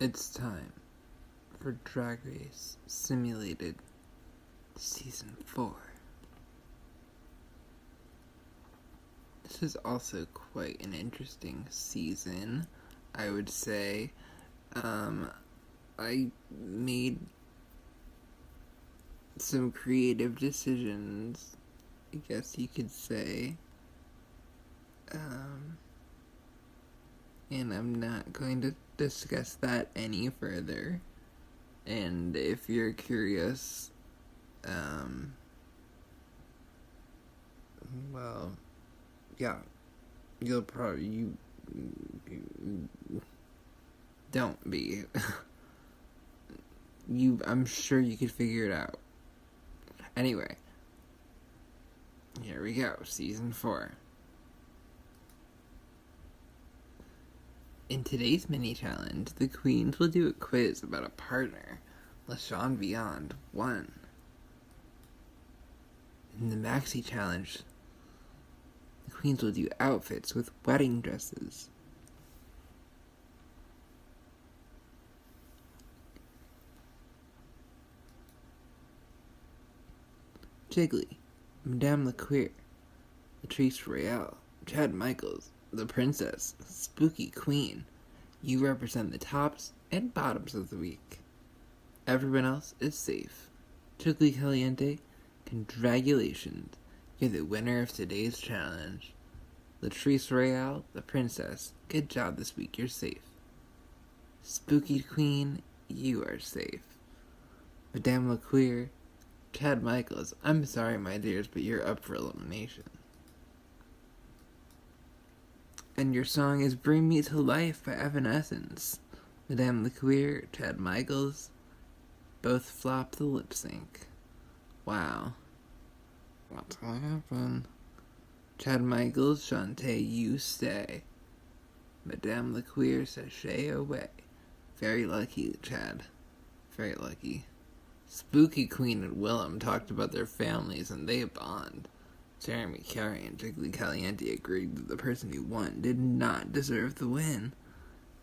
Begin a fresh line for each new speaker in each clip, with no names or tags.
It's time for Drag Race Simulated Season 4. This is also quite an interesting season, I would say. I made some creative decisions, I guess you could say. And I'm not going to discuss that any further. And if you're curious, well, yeah, you'll probably, you don't be. I'm sure you could figure it out. Anyway, here we go, Season 4. In today's mini-challenge, the queens will do a quiz about a partner. LaShawn Beyond won. In the maxi-challenge, the queens will do outfits with wedding dresses. Jiggly, Madame the Queer, Latrice Royale, Chad Michaels, the Princess, Spooky Queen. You represent the tops and bottoms of the week. Everyone else is safe. Jiggly Caliente, congratulations. You're the winner of today's challenge. Latrice Royale, the Princess, good job this week, you're safe. Spooky Queen, you are safe. Madame LaQueer, Chad Michaels, I'm sorry my dears, but you're up for elimination. And your song is Bring Me to Life by Evanescence. Madame LaQueer, Chad Michaels, both flopped the lip sync. Wow. What's gonna happen? Chad Michaels, Shantae, you stay. Madame LaQueer, sashay away. Very lucky, Chad. Very lucky. Spooky Queen and Willem talked about their families and they bond. Jeremy, Carrie, and Jiggly Caliente agreed that the person who won did not deserve the win.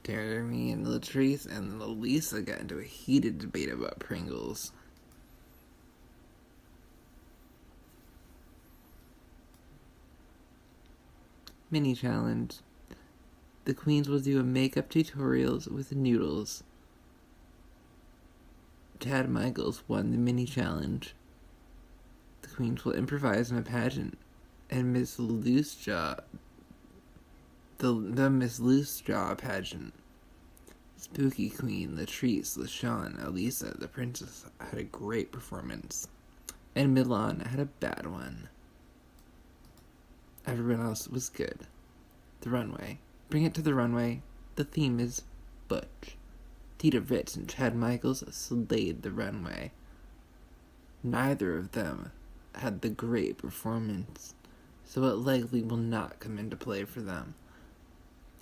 Jeremy and Latrice and Lisa got into a heated debate about Pringles. Mini challenge. The queens will do a makeup tutorials with noodles. Chad Michaels won the mini challenge. The queens will improvise in a pageant, and Miss Loosejaw, the Miss Loosejaw pageant. Spooky Queen, Latrice, LaShawn, Elisa, the Princess had a great performance, and Milan had a bad one. Everyone else was good. The runway. Bring it to the runway. The theme is Butch. Tita Ritz and Chad Michaels slayed the runway. Neither of them had the great performance, so it likely will not come into play for them.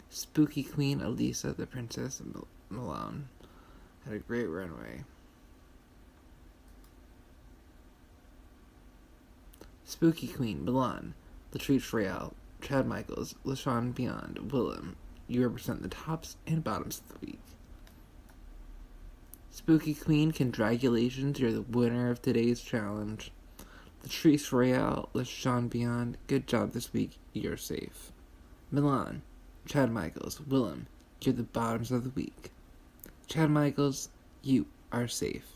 Spooky Queen, Elisa, the Princess, and Milan had a great runway. Spooky Queen, Milan, Latrice Royale, Chad Michaels, LaShawn Beyond, Willem, you represent the tops and bottoms of the week. Spooky Queen, congratulations, you're the winner of today's challenge. Latrice Royale, LaShawn Beyond, good job this week, you're safe. Milan, Chad Michaels, Willem, you're the bottoms of the week. Chad Michaels, you are safe.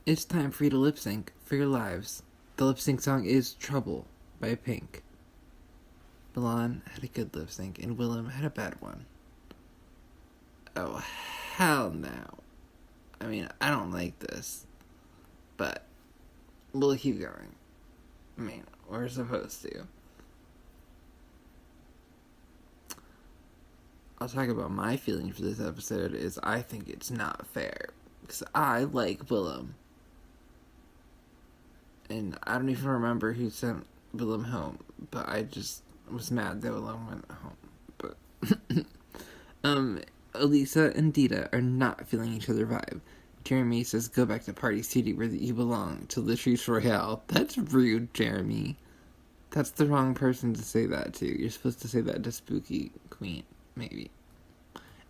It's time for you to lip sync for your lives. The lip sync song is Trouble by Pink. Milan had a good lip sync and Willem had a bad one. Oh, hell no. I mean, I don't like this, but we'll keep going. I mean, we're supposed to. I'll talk about my feelings for this episode is I think it's not fair. Because I like Willem. And I don't even remember who sent Willem home. But I just was mad that Willem went home. But, Elisa and Dita are not feeling each other vibe. Jeremy says, go back to Party City where you belong, to Latrice Royale. That's rude, Jeremy. That's the wrong person to say that to. You're supposed to say that to Spooky Queen, maybe.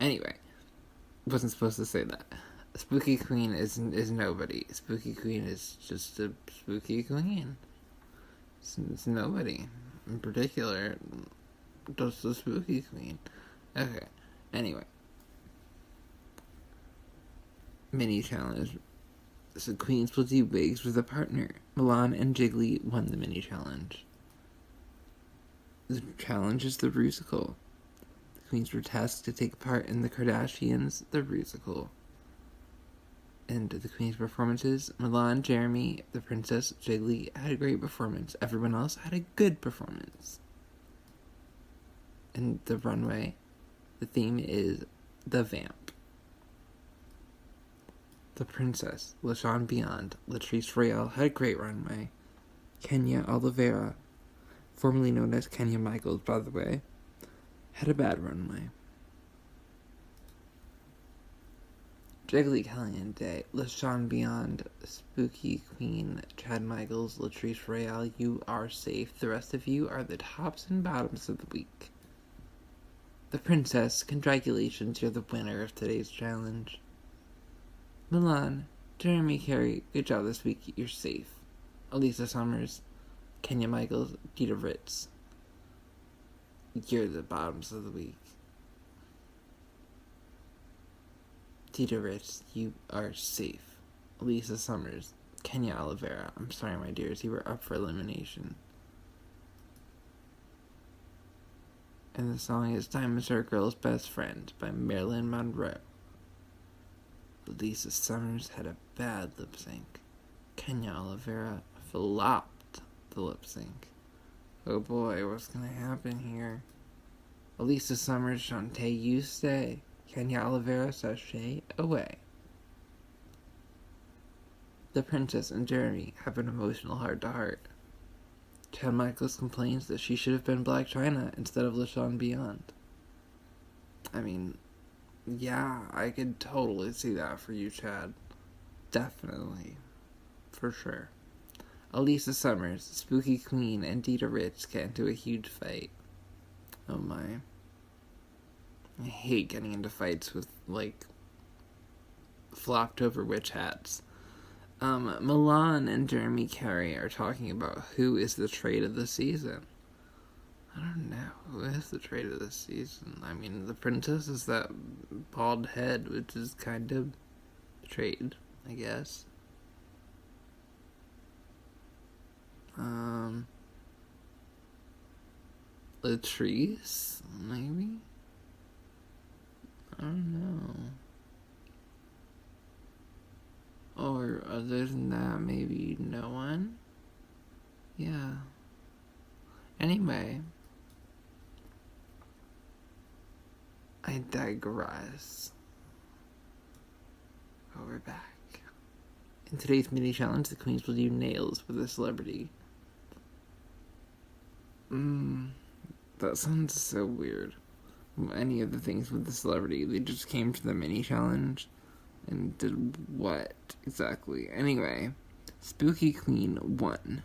Anyway, wasn't supposed to say that. Spooky Queen is nobody. Spooky Queen is just a spooky queen. It's nobody in particular. Just the Spooky Queen. Okay. Anyway, mini challenge. So queens will do wigs with a partner. Milan and Jiggly won the mini challenge. The challenge is the Rusical. The queens were tasked to take part in the Kardashians, the Rusical. And the queens' performances, Milan, Jeremy, the princess, Jiggly had a great performance. Everyone else had a good performance. And the runway, the theme is the vamp. The princess, LaShawn Beyond, Latrice Royale had a great runway. Kenya Oliveira, formerly known as Kenya Michaels, by the way, had a bad runway. Jiggly Caliente, LaShawn Beyond, Spooky Queen, Chad Michaels, Latrice Royale, you are safe. The rest of you are the tops and bottoms of the week. The princess, congratulations, you're the winner of today's challenge. Milan, Jeremy Carey, good job this week, you're safe. Elisa Summers, Kenya Michaels, Dita Ritz, you're the bottoms of the week. Dita Ritz, you are safe. Elisa Summers, Kenya Oliveira, I'm sorry my dears, you were up for elimination. And the song is Diamonds Are a Girl's Best Friend by Marilyn Monroe. Lisa Summers had a bad lip sync. Kenya Oliveira flopped the lip sync. Oh boy, what's gonna happen here? Elisa Summers, Shantae, you stay. Kenya Oliveira, sashay away. The princess and Jeremy have an emotional heart-to-heart. Chad Michaels complains that she should have been Black China instead of LaShawn Beyond. I mean, yeah, I could totally see that for you, Chad. Definitely. For sure. Elisa Summers, Spooky Queen, and Dita Ritz get into a huge fight. Oh my. I hate getting into fights with, flopped over witch hats. Milan and Jeremy Carey are talking about who is the trade of the season. I don't know. Who is the trade of the season? I mean, the princess is that bald head, which is kind of trade, I guess. Latrice? Maybe? I don't know. Or other than that, maybe no one? Yeah. Anyway. I digress. Oh, we're back. In today's mini challenge, the queens will do nails with a celebrity. That sounds so weird. Any of the things with the celebrity, they just came to the mini challenge and did what exactly? Anyway, Spooky Queen won.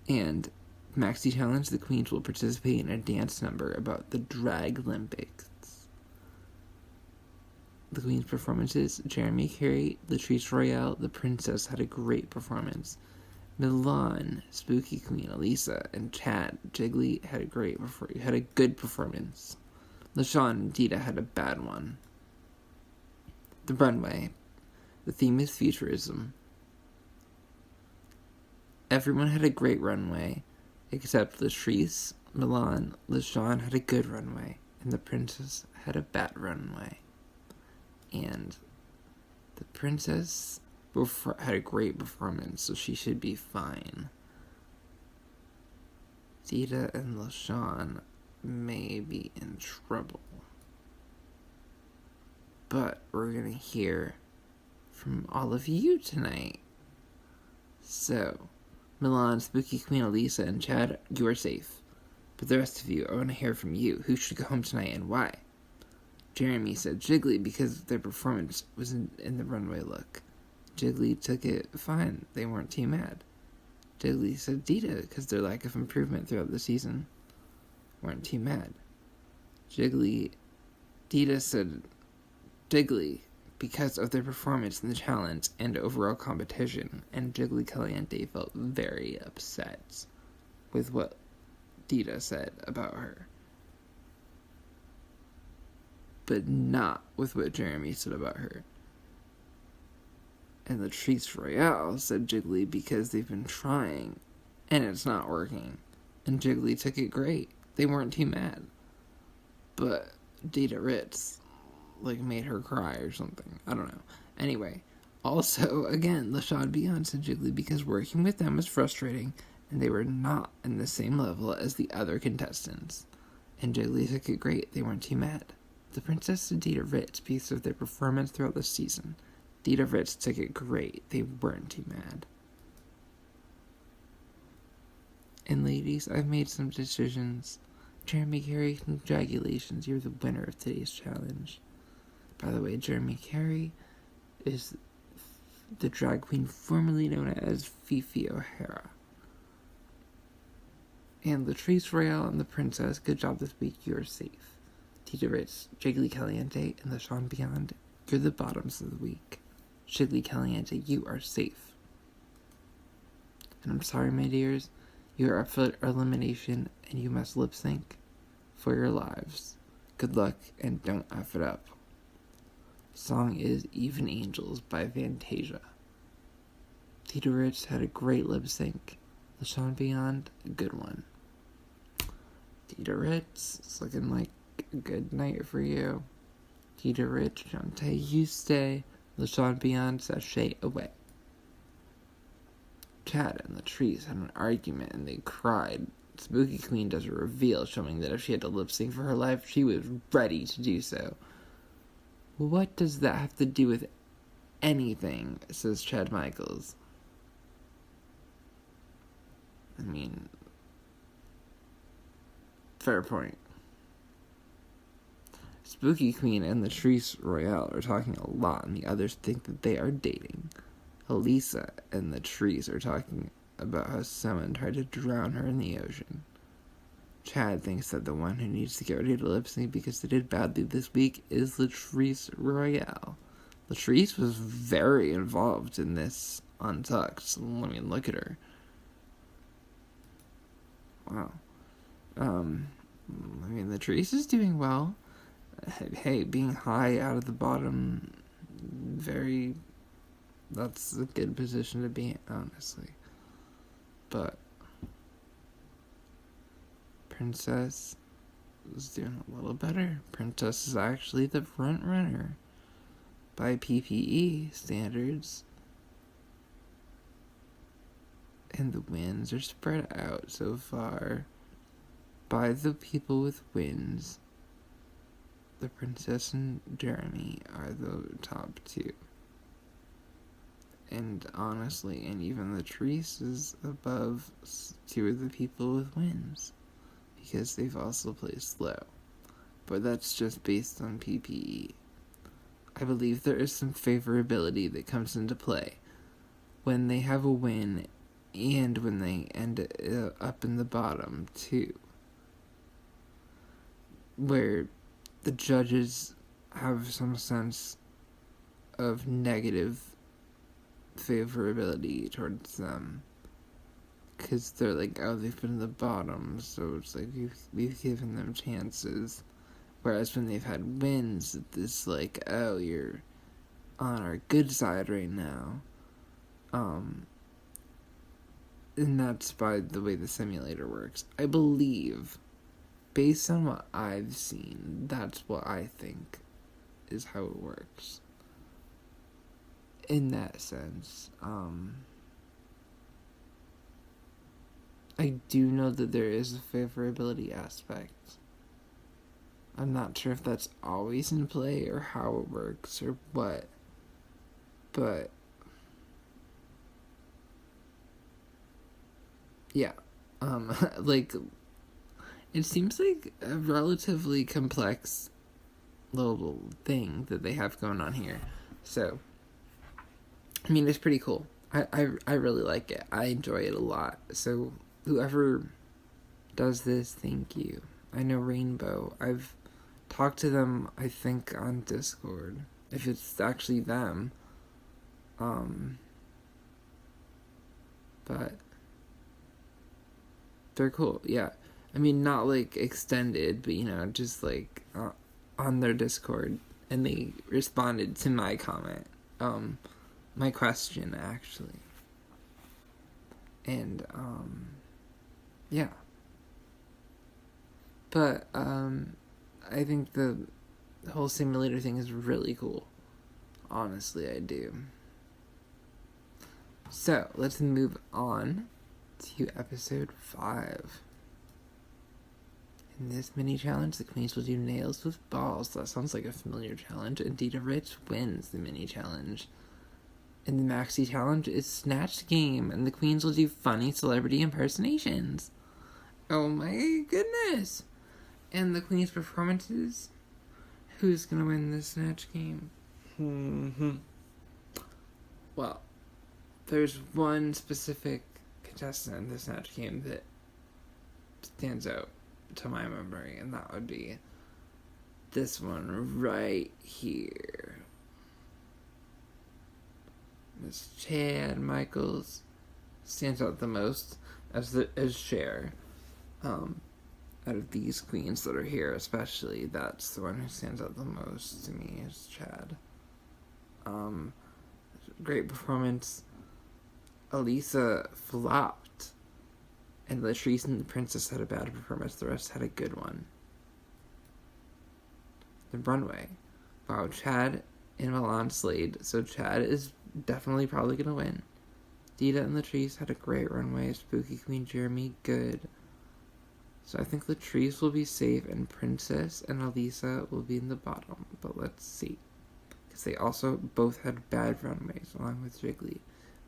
And Maxi Challenge, the queens will participate in a dance number about the Drag Olympics. The queens' performances, Jeremy Carey, Latrice Royale, the princess had a great performance. Milan, Spooky Queen, Elisa, and Chad, Jiggly had a good performance. LaShawn and Dita had a bad one. The runway. The theme is futurism. Everyone had a great runway, except Latrice, Milan, LaShawn had a good runway, and the princess had a bad runway. And the princess had a great performance, so she should be fine. Dita and LaShawn may be in trouble. But we're gonna hear from all of you tonight. So, Milan, Spooky Queen, Elisa, and Chad, you are safe. But the rest of you, I want to hear from you. Who should go home tonight and why? Jeremy said Jiggly because their performance was in the runway look. Jiggly took it fine. They weren't too mad. Jiggly said Dita, because their lack of improvement throughout the season weren't too mad. Dita said Jiggly, because of their performance in the challenge and overall competition, and Jiggly Caliente felt very upset with what Dita said about her, but not with what Jeremy said about her. And Latrice Royale said Jiggly because they've been trying and it's not working, and Jiggly took it great. They weren't too mad, but Dita Ritz made her cry or something. I don't know. Anyway, also, again, LaShawn Beyond said Jiggly because working with them was frustrating and they were not in the same level as the other contestants. And Jiggly took it great. They weren't too mad. The princess said Dita Ritz because of their performance throughout the season. Dita Ritz took it great. They weren't too mad. And ladies, I've made some decisions. Jeremy Carey, congratulations. You're the winner of today's challenge. By the way, Jeremy Carey is the drag queen formerly known as Fifi O'Hara. And Latrice Royale and the princess, good job this week. You're safe. Dita Ritz, Jiggly Caliente, and LaShawn Beyond, you're the bottoms of the week. Jiggly Caliente, you are safe. And I'm sorry, my dears, you are up for elimination and you must lip sync for your lives. Good luck and don't F it up. Song is Even Angels by Fantasia. Dita Ritz had a great lip sync. LaShawn Beyond, a good one. Dita Ritz, it's looking like a good night for you. Dita Ritz, Shantae, you stay. LaShawn Beyond, sashay away. Chad and Latrice had an argument and they cried. Spooky Queen does a reveal showing that if she had to lip sync for her life, she was ready to do so. What does that have to do with anything, says Chad Michaels. I mean, fair point. Spooky Queen and Latrice Royale are talking a lot, and the others think that they are dating. Elisa and Latrice are talking about how someone tried to drown her in the ocean. Chad thinks that the one who needs to get ready to lip sync because they did badly this week is Latrice Royale. Latrice was very involved in this Untucked. I mean, look at her. Wow. Latrice is doing well. Hey, being high out of the bottom, that's a good position to be in, honestly. But Princess is doing a little better. Princess is actually the front runner by PPE standards. And the wins are spread out so far by the people with wins. The Princess and Jeremy are the top two. And honestly, and even Latrice is above two of the people with wins, because they've also placed low. But that's just based on PPE. I believe there is some favorability that comes into play when they have a win and when they end up in the bottom too, where the judges have some sense of negative favorability towards them, because they're like, oh, they've been in the bottom, so it's like we've given them chances. Whereas when they've had wins, it's like, oh, you're on our good side right now. And that's by the way the simulator works. I believe, based on what I've seen, that's what I think is how it works. In that sense, I do know that there is a favorability aspect. I'm not sure if that's always in play or how it works or what, but yeah, it seems like a relatively complex little thing that they have going on here. So, I mean, it's pretty cool. I really like it. I enjoy it a lot. So whoever does this, thank you. I know Rainbow. I've talked to them, I think, on Discord. If it's actually them. But they're cool, yeah. I mean, not like extended, but just like on their Discord, and they responded to my comment, my question actually, and yeah. But I think the whole simulator thing is really cool. Honestly, I do. So let's move on to episode 5. In this mini challenge, the queens will do nails with balls. That sounds like a familiar challenge. And Dita Rich wins the mini challenge. And the maxi challenge is Snatch Game, and the queens will do funny celebrity impersonations. Oh my goodness! And the queens' performances. Who's gonna win this Snatch Game? Well, there's one specific contestant in the Snatch Game that stands out to my memory, and that would be this one right here. Miss Chad Michaels stands out the most as Cher. Out of these queens that are here, especially, that's the one who stands out the most to me, is Chad. Great performance. Elisa flopped, and Latrice and the Princess had a bad performance. The rest had a good one. The runway. Wow, Chad and Milan slayed, so Chad is definitely probably gonna win. Dita and Latrice had a great runway. Spooky Queen Jeremy, good. So I think Latrice will be safe, and Princess and Elisa will be in the bottom. But let's see. Because they also both had bad runways, along with Jiggly.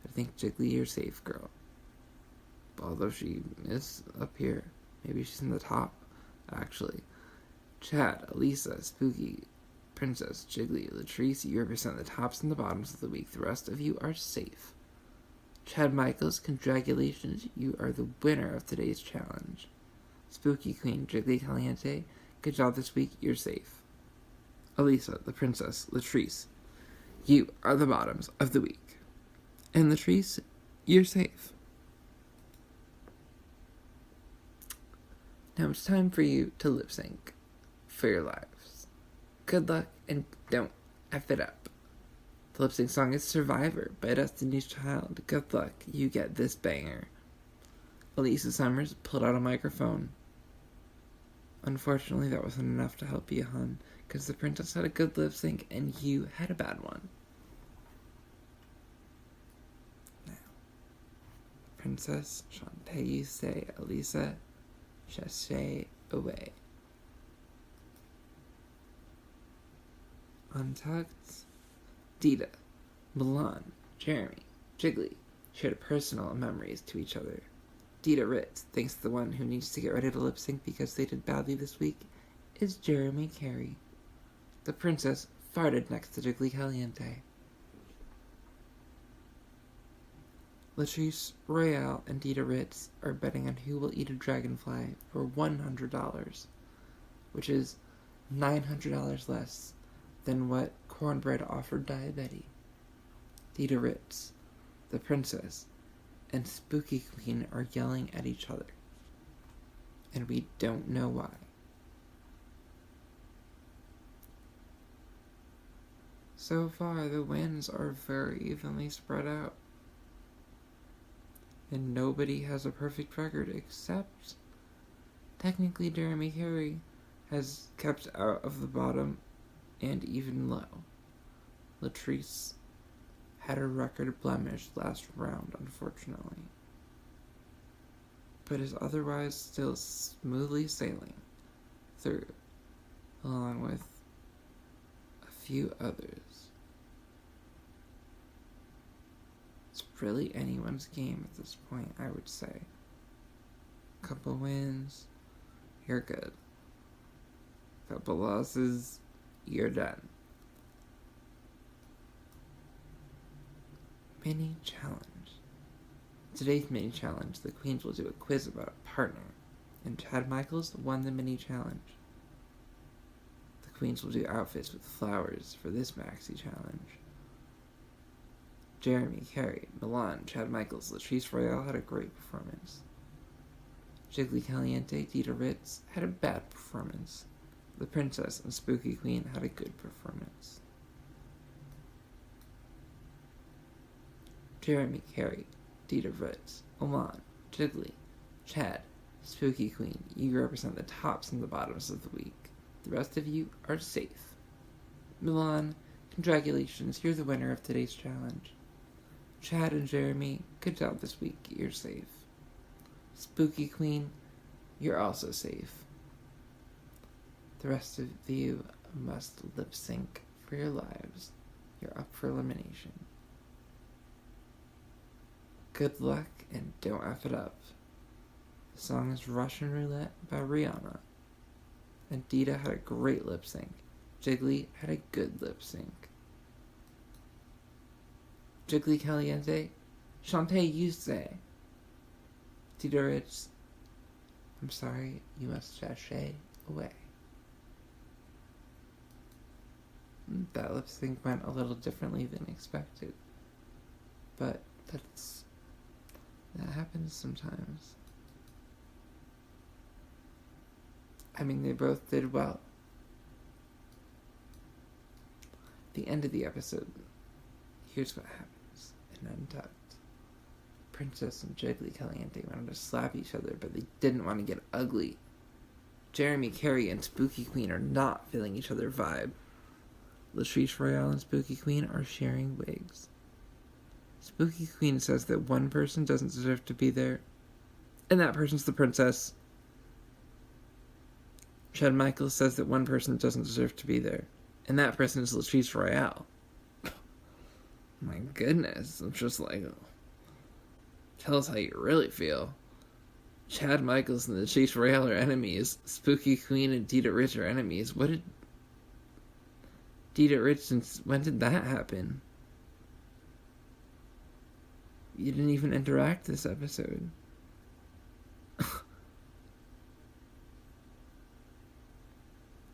I think Jiggly, you're safe, girl. Although she is up here. Maybe she's in the top, actually. Chad, Elisa, Spooky, Princess, Jiggly, Latrice, you represent the tops and the bottoms of the week. The rest of you are safe. Chad Michaels, congratulations. You are the winner of today's challenge. Spooky Queen, Jiggly Caliente, good job this week. You're safe. Elisa, the Princess, Latrice, you are the bottoms of the week. And Latrice, you're safe. Now it's time for you to lip sync for your lives. Good luck and don't F it up. The lip sync song is Survivor by Destiny's Child. Good luck, you get this banger. Elisa Summers pulled out a microphone. Unfortunately, that wasn't enough to help you, hon, because the Princess had a good lip sync and you had a bad one. Now, Princess, Shantae, you say, Elisa, sashay away. Untucked, Dita, Milan, Jeremy, Jiggly shared personal memories to each other. Dita Ritz thinks the one who needs to get ready to lip sync because they did badly this week is Jeremy Carey. The Princess farted next to Jiggly Caliente. Latrice Royale and Dita Ritz are betting on who will eat a dragonfly for $100, which is $900 less than what Cornbread offered Diabetti. Dita Ritz, the Princess, and Spooky Queen are yelling at each other, and we don't know why. So far, the wins are very evenly spread out, and nobody has a perfect record except, technically, Jeremy Carey has kept out of the bottom and even low. Latrice had her record blemished last round, unfortunately, but is otherwise still smoothly sailing through, along with a few others. It's really anyone's game at this point, I would say. Couple wins, you're good. Couple losses, you're done. Mini challenge. today's mini challenge, the queens will do a quiz about a partner, and Chad Michaels won the mini challenge. The queens will do outfits with flowers for this maxi challenge. Jeremy, Carrie, Milan, Chad Michaels, Latrice Royale had a great performance. Jiggly Caliente, Dita Ritz had a bad performance. The Princess and Spooky Queen had a good performance. Jeremy, Carrie, Dita Ritz, Milan, Jiggly, Chad, Spooky Queen, you represent the tops and the bottoms of the week. The rest of you are safe. Milan, congratulations, you're the winner of today's challenge. Chad and Jeremy, good job this week, you're safe. Spooky Queen, you're also safe. The rest of you must lip sync for your lives. You're up for elimination. Good luck and don't F it up. The song is Russian Roulette by Rihanna. And Dita had a great lip sync. Jiggly had a good lip sync. Jiggly Caliente, Chantez you say. Dita Ritz, I'm sorry, you must sashay away. That lip sync went a little differently than expected. But that happens sometimes. I mean, they both did well. The end of the episode, here's what happens in Untucked. Princess and Jiggly Caliente wanted to slap each other, but they didn't want to get ugly. Jeremy, Carrie, and Spooky Queen are not feeling each other's vibe. Latrice Royale and Spooky Queen are sharing wigs. Spooky Queen says that one person doesn't deserve to be there, and that person's the princess. Chad Michaels says that one person doesn't deserve to be there, and that person is Latrice Royale. My goodness, I'm just like, tell us how you really feel. Chad Michaels and Latrice Royale are enemies. Spooky Queen and Dita Ritz are enemies. What did Dita Ritz, since when did that happen? You didn't even interact this episode.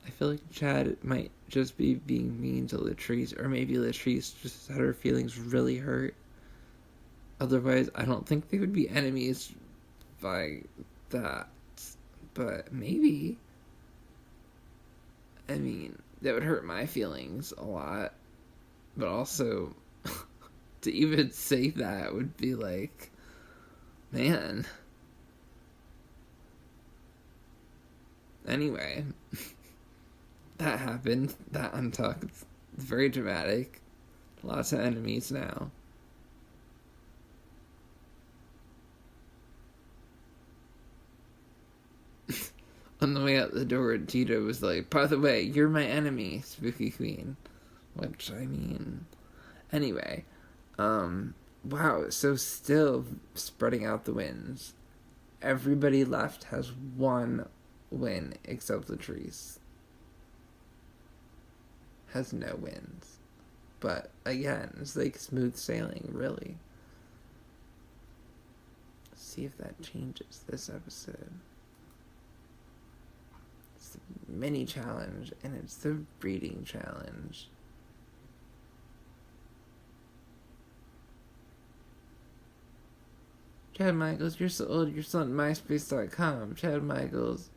I feel like Chad might just be being mean to Latrice, or maybe Latrice just had her feelings really hurt. Otherwise, I don't think they would be enemies by that. But maybe. I mean, that would hurt my feelings a lot. But also, to even say that would be like, man. Anyway, that happened. That Untucked. It's very dramatic. Lots of enemies now. On the way out the door, Dita was like, by the way, you're my enemy, Spooky Queen. Which, I mean... Anyway. Wow, so still spreading out the wins. Everybody left has one win, except Latrice. Has no wins. But, again, it's like smooth sailing, really. Let's see if that changes this episode. Mini challenge, and it's the breeding challenge. Chad Michaels, you're so old, you're still on MySpace.com. Chad Michaels.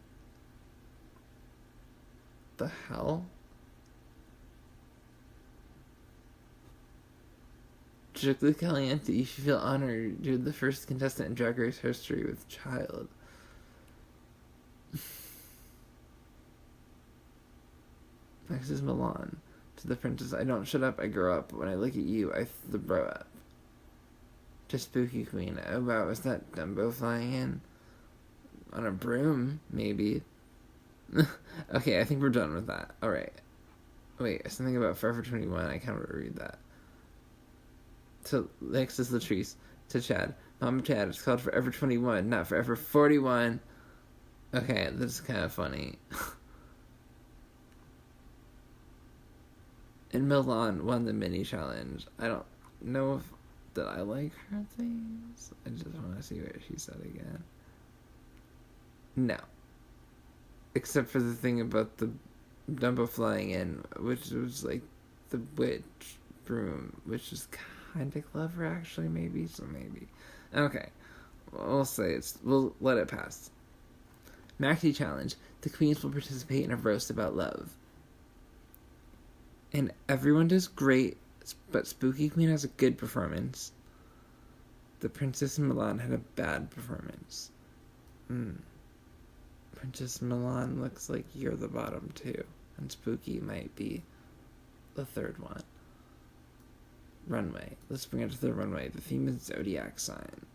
The hell? Jiggly Caliente, you should feel honored. You're the first contestant in Drag Race history with a child. Next is Milan. To the princess, I don't shut up, I grow up. When I look at you, I throw up. To Spooky Queen, oh wow, was that Dumbo flying in? On a broom, maybe. Okay, I think we're done with that. Alright. Wait, something about Forever 21, I can't read that. So, next is Latrice. To Chad. Mama Chad, it's called Forever 21, not Forever 41. Okay, this is kind of funny. And Milan won the mini challenge. I don't know if Did I like her things? I just want to see what she said again. No. Except for the thing about the Dumbo flying in, which was like the witch broom, which is kind of clever, actually, maybe. So maybe. Okay. We'll say we'll let it pass. Maxi Challenge. The queens will participate in a roast about love. And everyone does great, but Spooky Queen has a good performance. The Princess Milan had a bad performance. Princess Milan looks like you're the bottom two, and Spooky might be the third one. Runway. Let's bring it to the runway. The theme is zodiac sign.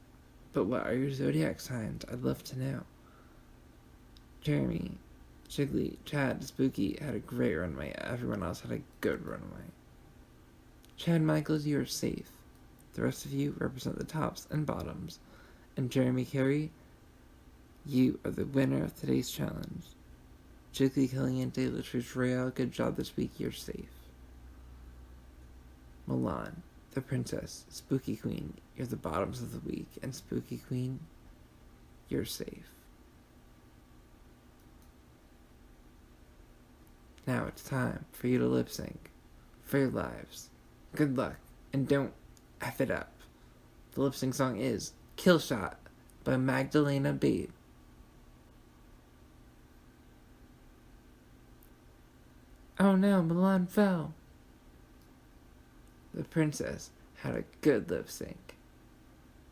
But what are your zodiac signs? I'd love to know. Jeremy, Jiggly, Chad, Spooky had a great runway. Everyone else had a good runway. Chad Michaels, you are safe. The rest of you represent the tops and bottoms. And Jeremy Carey, you are the winner of today's challenge. Jiggly, Caliente, Latrice Royale, good job this week, you're safe. Milan, the princess, Spooky Queen, you're the bottoms of the week. And Spooky Queen, you're safe. Now it's time for you to lip sync for your lives. Good luck, and don't F it up. The lip sync song is Kill Shot by Magdalena Babe. Oh no, Milan fell. The princess had a good lip sync.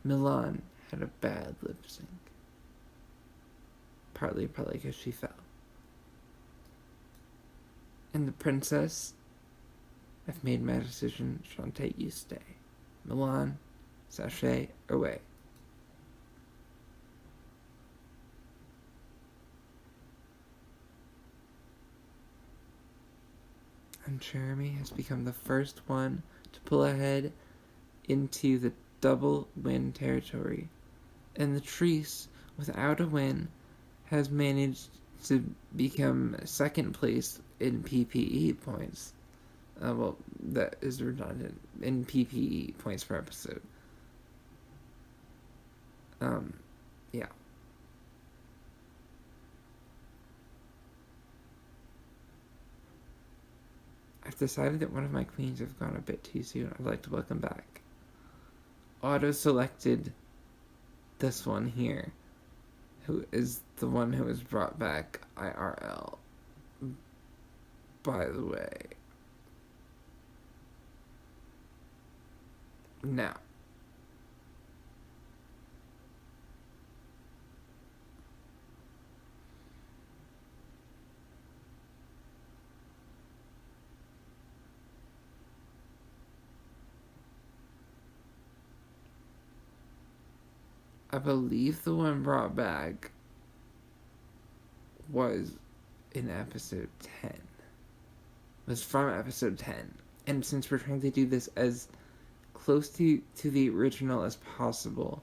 Milan had a bad lip sync. Partly probably because she fell. And the princess, I've made my decision. Shantae, you stay. Milan, sashay away. And Jeremy has become the first one to pull ahead into the double win territory. And Latrice, without a win, has managed to become second place in PPE points. Well, that is redundant. In PPE points per episode. Yeah. I've decided that one of my queens have gone a bit too soon. I'd like to welcome back. Auto-selected this one here, who is the one who was brought back IRL. By the way. Now. I believe the one brought back was in episode 10. Was from episode 10. And since we're trying to do this as close to the original as possible,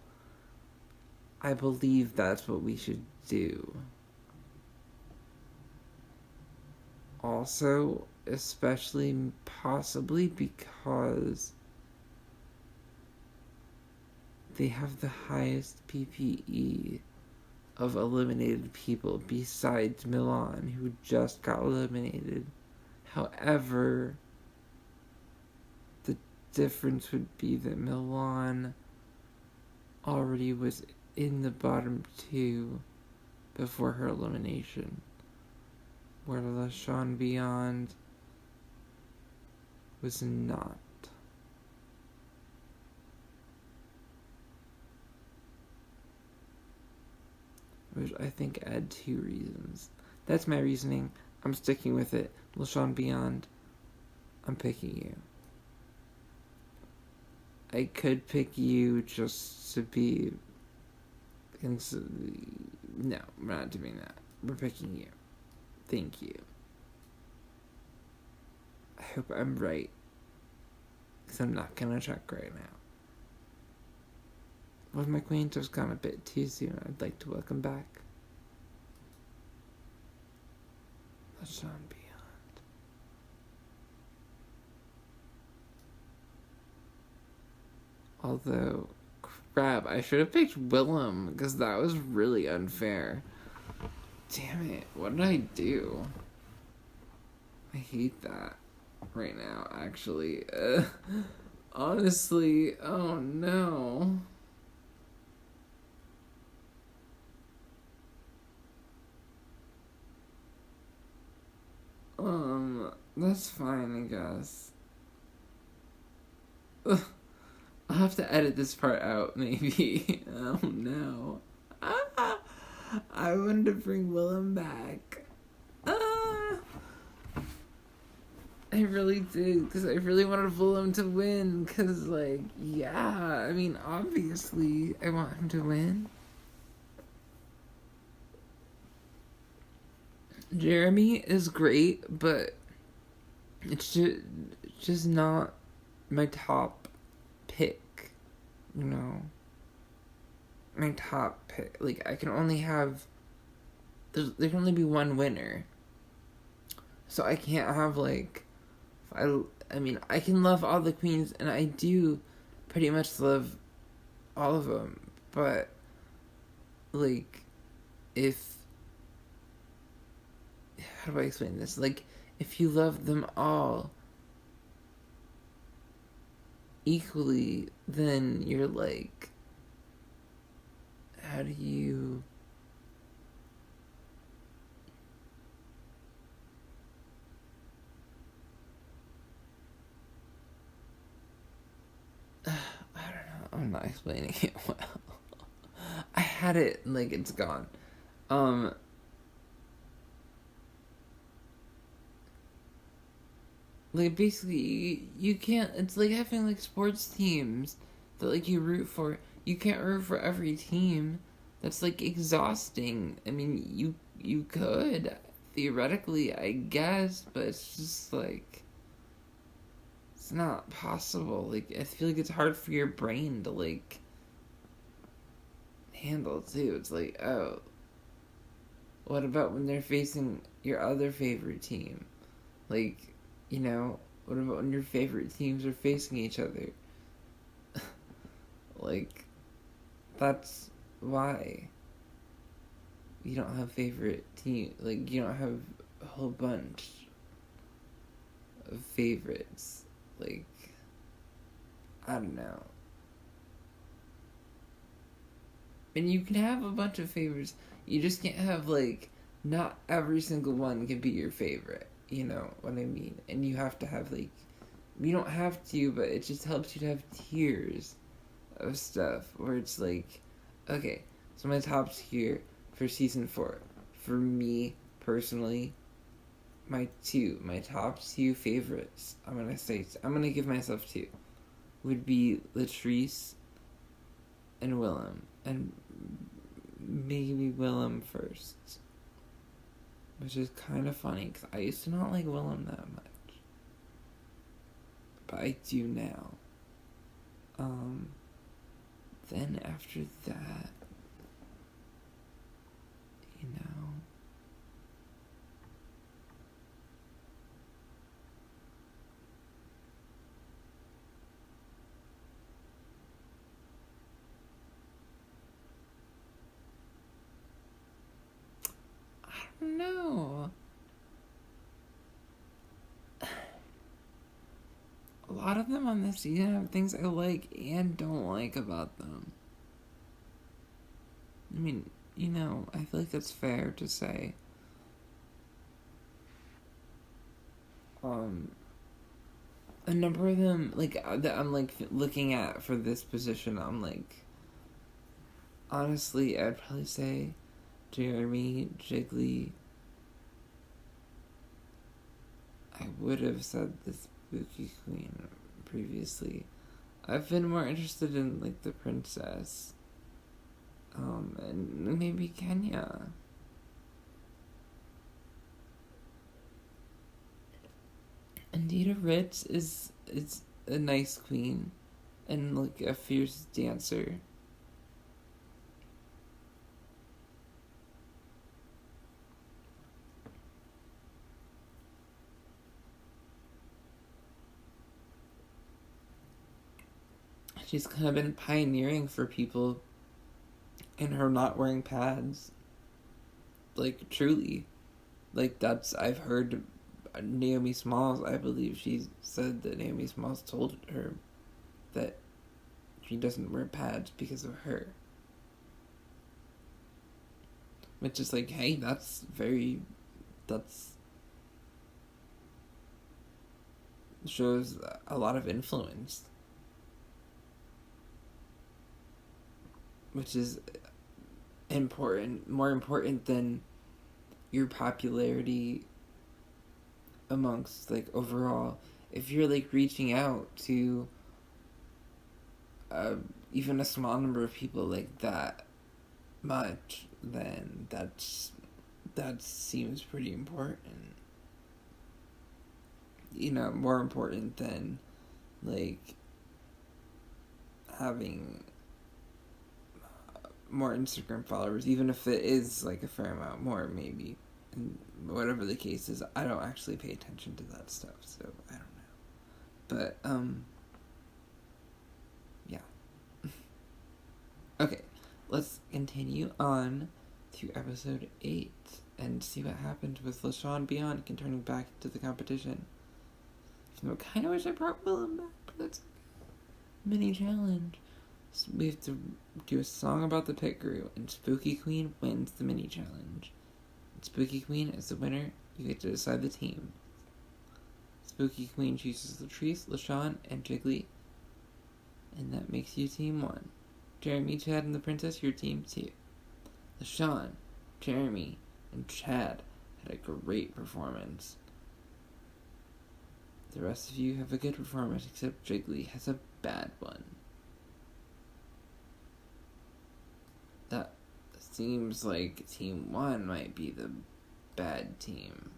I believe that's what we should do. Also, especially possibly because they have the highest PPE of eliminated people besides Milan, who just got eliminated. However, the difference would be that Milan already was in the bottom two before her elimination, where LaShawn Beyond was not. Which I think add 2 reasons. That's my reasoning. I'm sticking with it. LaShawn Beyond, I'm picking you. I could pick you just to be... No, we're not doing that. We're picking you. Thank you. I hope I'm right, because I'm not going to check right now. One of my queens has gone a bit too soon. I'd like to welcome back LaShawn Beyond. Although, crap, I should have picked Willem because that was really unfair. Damn it, what did I do? I hate that right now, actually. Honestly, oh no. That's fine, I guess. Ugh, I'll have to edit this part out, maybe. Oh no. Ah, I wanted to bring Willem back. Ah, I really did, because I really wanted Willem to win, because, like, yeah, I mean, obviously, I want him to win. Jeremy is great, but it's just not my top pick, you know? My top pick. Like, I can only have... there can only be one winner. So I can't have, like... I mean, I can love all the queens, and I do pretty much love all of them. But, like, if... how do I explain this? Like, if you love them all equally, then you're like, how do you... I don't know. I'm not explaining it well. I had it, like, it's gone. Like, basically, you can't... it's like having, like, sports teams that, like, you root for. You can't root for every team. That's, like, exhausting. I mean, you could, theoretically, I guess, but it's just, like... it's not possible. Like, I feel like it's hard for your brain to, like, handle, too. It's like, oh, what about when they're facing your other favorite team? Like, you know, what about when your favorite teams are facing each other? Like, that's why you don't have favorite team. Like, you don't have a whole bunch of favorites. Like, I don't know. And you can have a bunch of favorites. You just can't have, like, not every single one can be your favorite. You know what I mean? And you have to have, like, you don't have to, but it just helps you to have tiers of stuff where it's like, okay, so my top tier for season 4, for me personally, my top two favorites, I'm gonna give myself two, would be Latrice and Willem, and maybe Willem first, which is kind of funny because I used to not like Willem that much, but I do now. Then after that, you know, I don't know. A lot of them on this season have things I like and don't like about them. I mean, you know, I feel like that's fair to say. A number of them, like, that I'm, like, looking at for this position, I'm, like, honestly, I'd probably say Jeremy, Jiggly. I would have said this Spooky Queen previously. I've been more interested in, like, the princess. And maybe Kenya. Anita Ritz is a nice queen and, like, a fierce dancer. she's kind of been pioneering for people in her not wearing pads. Like, truly. Like, I've heard Naomi Smalls, I believe she said that Naomi Smalls told her that she doesn't wear pads because of her. Which is like, hey, that's shows a lot of influence. Which is important, more important than your popularity amongst, like, overall. If you're, like, reaching out to even a small number of people like that much, then that seems pretty important. You know, more important than, like, having more Instagram followers, even if it is, like, a fair amount more, maybe. And whatever the case is, I don't actually pay attention to that stuff, so I don't know. But, yeah. Okay, let's continue on to episode 8 and see what happened with LaShawn Beyond returning back to the competition. I kind of wish I brought Willem back, but that's a mini challenge. So we have to do a song about the pit crew, and Spooky Queen wins the mini challenge. And Spooky Queen is the winner. You get to decide the team. Spooky Queen chooses Latrice, LaShawn, and Jiggly, and that makes you team 1. Jeremy, Chad, and the Princess, your team 2. LaShawn, Jeremy, and Chad had a great performance. The rest of you have a good performance, except Jiggly has a bad one. That seems like team 1 might be the bad team.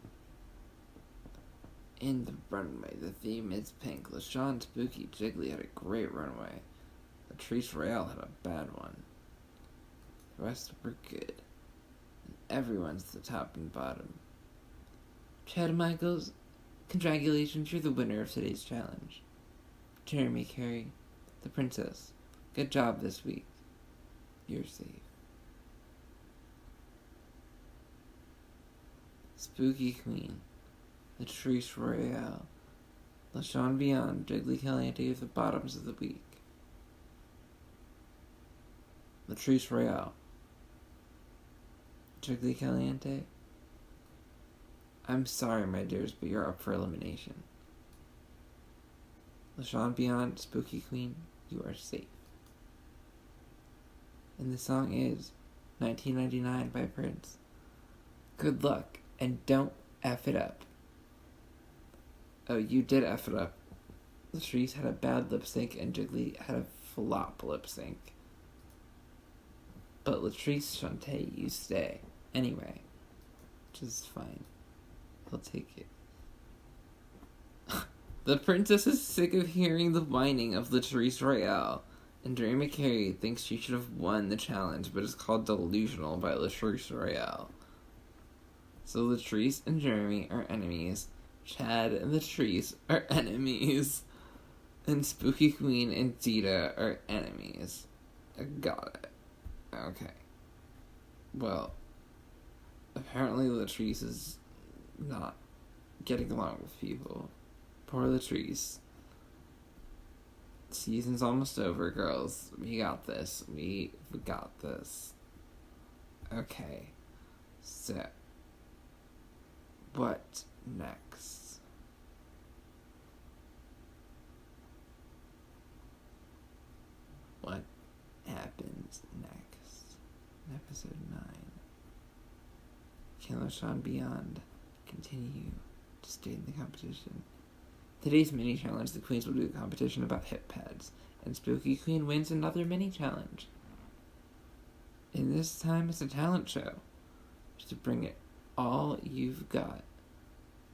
In the runway, the theme is pink. LaShawn, Spooky, Jiggly had a great runway. Latrice Royale had a bad one. The rest were good. And everyone's the top and bottom. Chad Michaels, congratulations, you're the winner of today's challenge. Jeremy Carey, the Princess, good job this week. You're safe. Spooky Queen, Latrice Royale, LaShawn Beyond, Jiggly Caliente are the bottoms of the week. Latrice Royale, Jiggly Caliente, I'm sorry, my dears, but you're up for elimination. LaShawn Beyond, Spooky Queen, you are safe. And the song is 1999 by Prince. Good luck, and don't F it up. Oh, you did F it up. Latrice had a bad lip sync, and Jiggly had a flop lip sync. But Latrice, Shantae, you stay. Anyway, which is fine. I'll take it. The Princess is sick of hearing the whining of Latrice Royale, and Jeremy Carey thinks she should have won the challenge, but is called delusional by Latrice Royale. So Latrice and Jeremy are enemies. Chad and Latrice are enemies. And Spooky Queen and Dita are enemies. I got it. Okay. Well, apparently Latrice is not getting along with people. Poor Latrice. Season's almost over, girls. We got this. We got this. Okay. So, what next? What happens next? In episode 9. Can LaShawn Beyond continue to stay in the competition? Today's mini challenge, the queens will do a competition about hip pads, and Spooky Queen wins another mini challenge. And this time it's a talent show, just to bring it all you've got.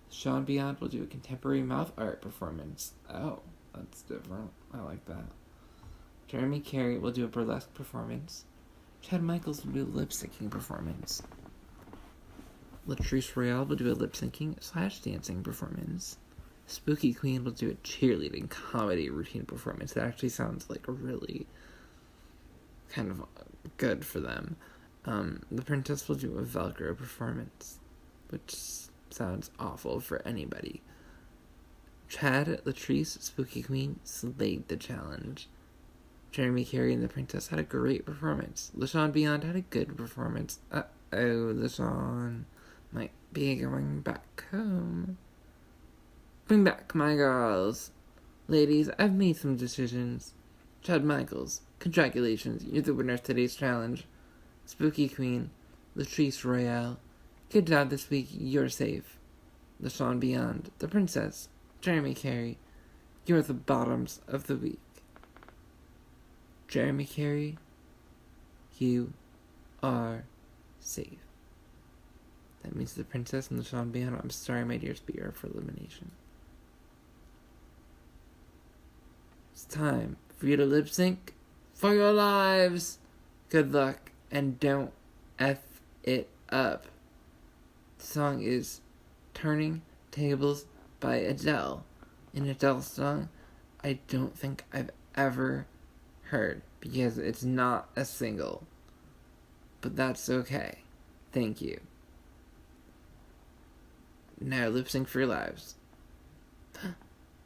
Sean Beyond will do a contemporary mouth art performance. Oh, that's different. I like that. Jeremy Carey will do a burlesque performance. Chad Michaels will do a lip-syncing performance. Latrice Royale will do a lip-syncing / dancing performance. Spooky Queen will do a cheerleading comedy routine performance. That actually sounds like a really kind of good for them. The princess will do a Velcro performance, which sounds awful for anybody. Chad, Latrice, Spooky Queen slayed the challenge. Jeremy Carey and the princess had a great performance. LaShawn Beyond had a good performance. LaShawn might be going back home. Bring back my girls. Ladies, I've made some decisions. Chad Michaels, congratulations, you're the winner of today's challenge. Spooky Queen, Latrice Royale, good job this week, you're safe. LaShawn Beyond, the princess, Jeremy Carey, you're the bottoms of the week. Jeremy Carey, you are safe. That means the princess and LaShawn Beyond, I'm sorry my dears, but you're for elimination. It's time for you to lip sync for your lives. Good luck and don't F it up. The song is Turning Tables by Adele. An Adele song I don't think I've ever heard because it's not a single. But that's okay. Thank you. Now lip sync for your lives.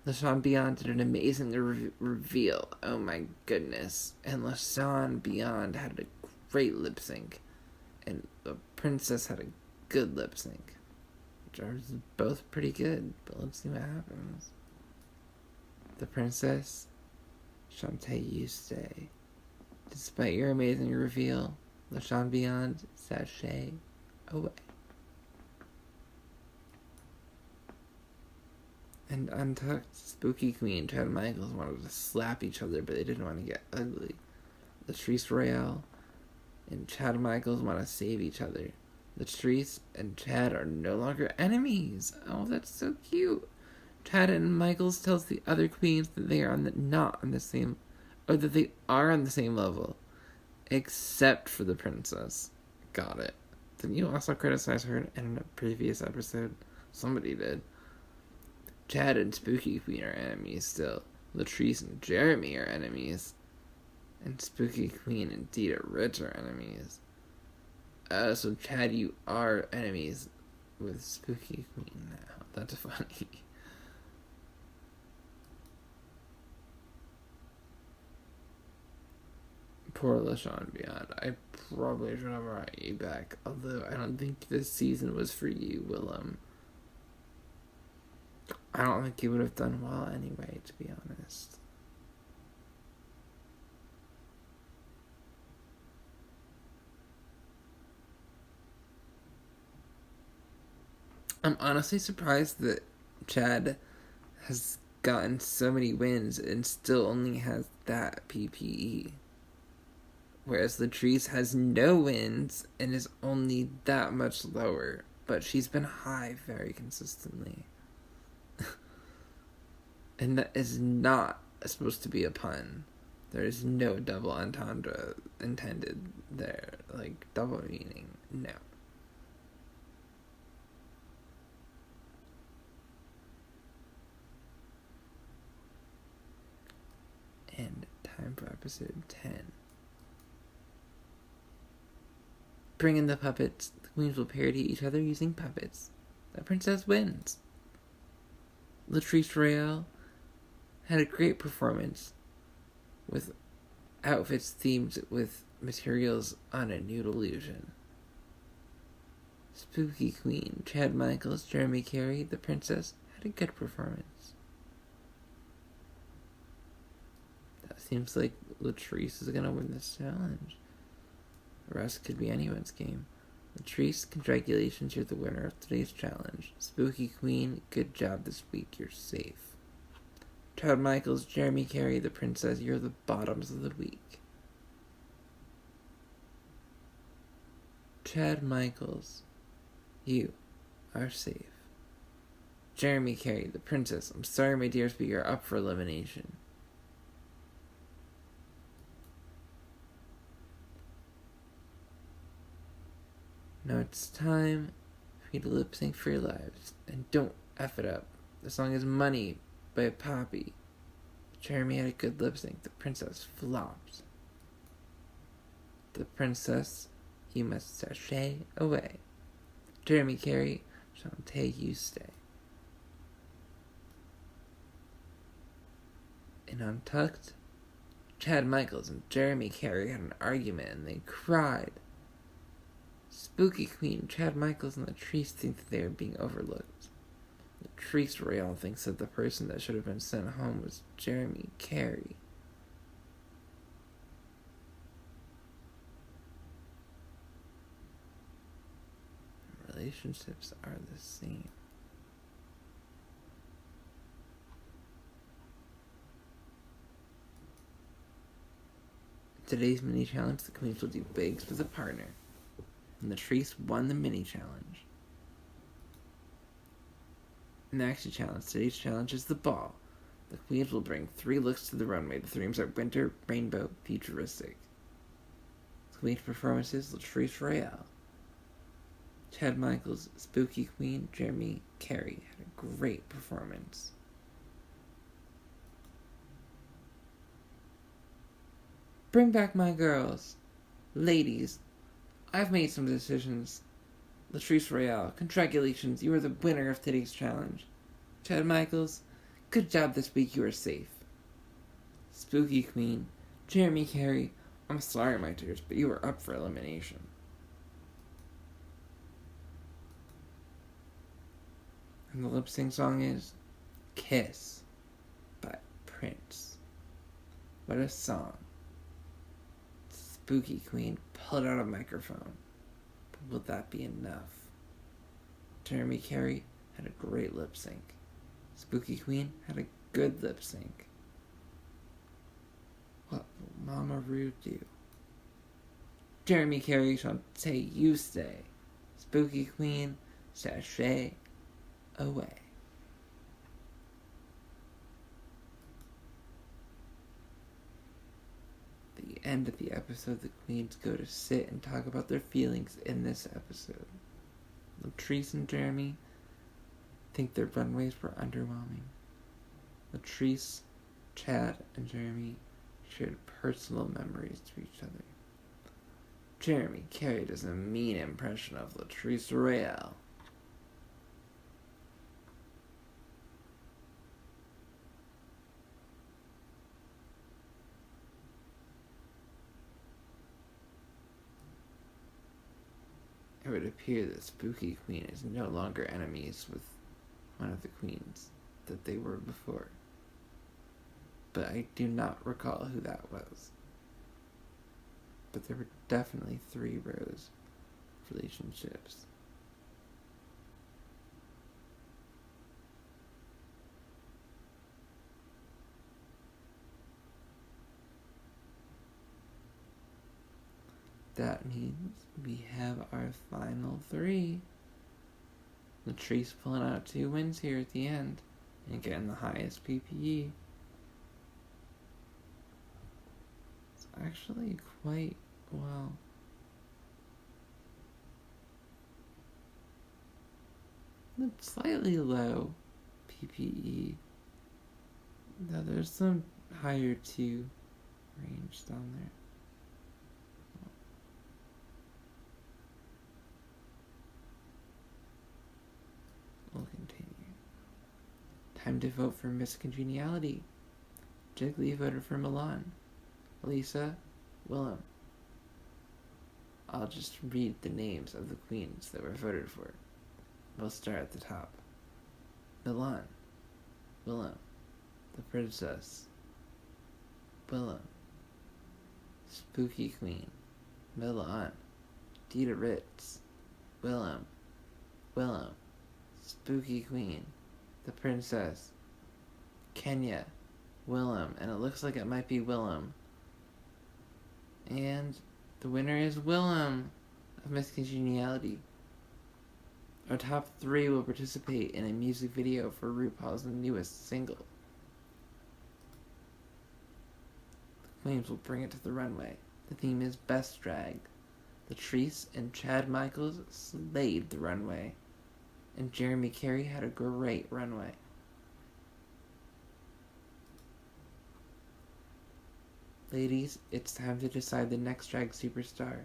LaShawn Beyond did an amazing reveal. Oh my goodness. And LaShawn Beyond had a great lip sync. And the princess had a good lip sync. Which are both pretty good. But let's see what happens. The princess, Shantae, you stay. Despite your amazing reveal, LaShawn Beyond, sashay away. And Untucked, Spooky Queen, Chad Michaels wanted to slap each other, but they didn't want to get ugly. Latrice Royale and Chad Michaels want to save each other. Latrice and Chad are no longer enemies. Oh, that's so cute. Chad and Michaels tells the other queens that they are not on the same, or that they are on the same level, except for the princess. Got it. Didn't you also criticize her in a previous episode? Somebody did. Chad and Spooky Queen are enemies still. Latrice and Jeremy are enemies. And Spooky Queen and Dita Rich are enemies. So Chad, you are enemies with Spooky Queen now. That's funny. Poor LaShawn Beyond. I probably should have brought you back. Although I don't think this season was for you, Willem. I don't think you would have done well anyway, to be honest. I'm honestly surprised that Chad has gotten so many wins and still only has that PPE. Whereas Latrice has no wins and is only that much lower. But she's been high very consistently. And that is not supposed to be a pun. There is no double entendre intended there. Like, double meaning. No. And time for episode 10. Bring in the puppets. The queens will parody each other using puppets. The princess wins. Latrice Royale had a great performance with outfits themed with materials on a nude illusion. Spooky Queen, Chad Michaels, Jeremy Carey, the princess, had a good performance. That seems like Latrice is going to win this challenge. The rest could be anyone's game. Latrice, congratulations, you're the winner of today's challenge. Spooky Queen, good job this week, you're safe. Chad Michaels, Jeremy Carey, the princess, you're the bottoms of the week. Chad Michaels, you are safe. Jeremy Carey, the princess, I'm sorry my dears, but you're up for elimination. Now it's time for you to lip sync for your lives, and don't F it up. The song is Money by Poppy. Jeremy had a good lip sync. The princess flopped. The princess, you must sashay away. Jeremy Carey, Shantae, you stay. In Untucked, Chad Michaels and Jeremy Carey had an argument and they cried. Spooky Queen, Chad Michaels, and Latrice think that they are being overlooked. Latrice Royale thinks that the person that should have been sent home was Jeremy Carey. Relationships are the same. Today's mini challenge, the queens will do bigs with a partner. And Latrice won the mini challenge. Next challenge, today's challenge is the ball. The queens will bring 3 looks to the runway. The themes are winter, rainbow, futuristic. The queen's performances, Latrice Royale, Chad Michaels, Spooky Queen, Jeremy Carey had a great performance. Bring back my girls. Ladies, I've made some decisions. Latrice Royale, congratulations, you are the winner of today's challenge. Chad Michaels, good job this week, you are safe. Spooky Queen, Jeremy Carey, I'm sorry my dears, but you are up for elimination. And the lip sync song is Kiss by Prince. What a song. Spooky Queen pulled out a microphone. But will that be enough? Jeremy Carey had a great lip sync. Spooky Queen had a good lip sync. What will Mama Ru do? Jeremy Carey, Shantae, you stay. Spooky Queen, sashay away. The end of the episode, the queens go to sit and talk about their feelings in this episode. Latrice and Jeremy think their runways were underwhelming. Latrice, Chad, and Jeremy shared personal memories to each other. Jeremy Carey does a mean impression of Latrice Royale. It would appear that Spooky Queen is no longer enemies with one of the queens that they were before. But I do not recall who that was. But there were definitely 3 rows of relationships. That means we have our final 3. Latrice pulling out 2 wins here at the end and getting the highest PPE. It's actually quite well. It's slightly low PPE. Now there's some higher 2 range down there. We'll continue. Time to vote for Miss Congeniality. Jiggly voted for Milan. Lisa, Willem. I'll just read the names of the queens that were voted for. We'll start at the top. Milan, Willem, the princess, Willem, Spooky Queen, Milan, Dita Ritz, Willem, Spooky Queen, the princess, Kenya, Willem, and it looks like it might be Willem. And the winner is Willem of Miss Congeniality. Our top 3 will participate in a music video for RuPaul's newest single. The queens will bring it to the runway. The theme is Best Drag. Latrice and Chad Michaels slayed the runway. And Jeremy Carey had a great runway. Ladies, it's time to decide the next drag superstar.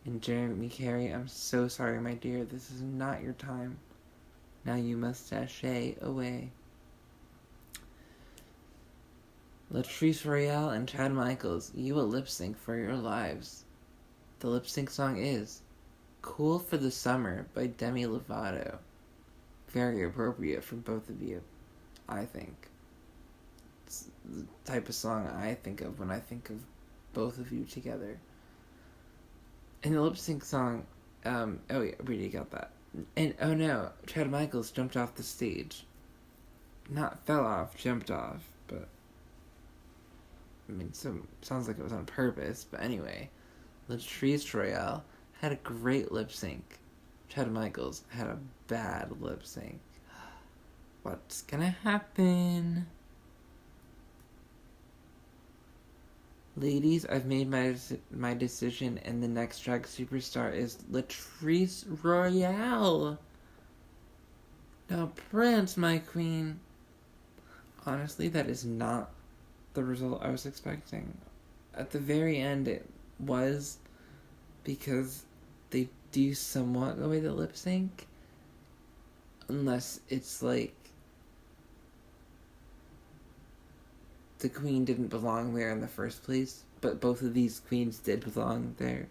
And Jeremy Carey, I'm so sorry, my dear. This is not your time. Now you must sashay away. Latrice Royale and Chad Michaels, you will lip sync for your lives. The lip sync song is Cool for the Summer by Demi Lovato. Very appropriate for both of you, I think. It's the type of song I think of when I think of both of you together. And the lip sync song, oh yeah, we already got that. And oh no, Chad Michaels jumped off the stage. Not fell off, jumped off, but I mean, sounds like it was on purpose, but anyway. Latrice Royale had a great lip sync. Chad Michaels had a bad lip sync. What's gonna happen? Ladies, I've made my decision, and the next drag superstar is Latrice Royale. Now prance, my queen. Honestly, that is not the result I was expecting. At the very end, it was, because they do somewhat go away the lip sync, unless it's like the queen didn't belong there in the first place, but both of these queens did belong there.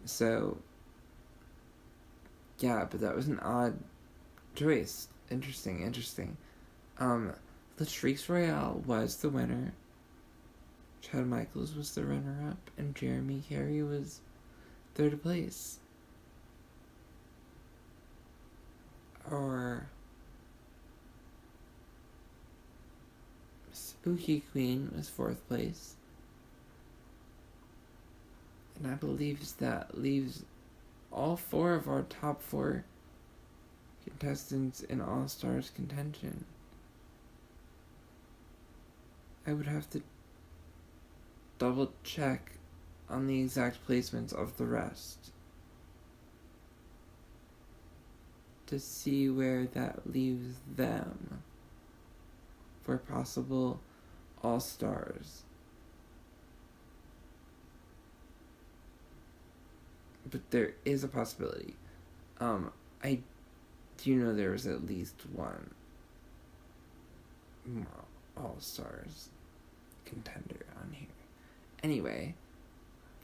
So yeah, but that was an odd choice. Interesting. Latrice Royale was the winner. Chad Michaels was the runner-up, and Jeremy Carey was third place. Our Spooky Queen was fourth place. And I believe that leaves all four of our top four contestants in All-Stars contention. I would have to double check on the exact placements of the rest to see where that leaves them for possible All-Stars. But there is a possibility. I do know there was at least one All-Stars contender on here. Anyway,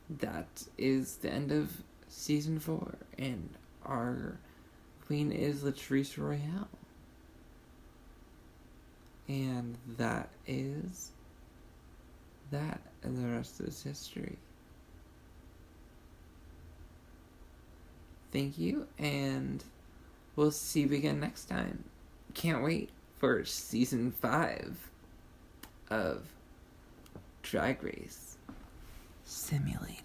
that is the end of season 4, and our queen is Latrice Royale. And that is that, and the rest is history. Thank you, and we'll see you again next time. Can't wait for season 5 of Drag Race Simulated.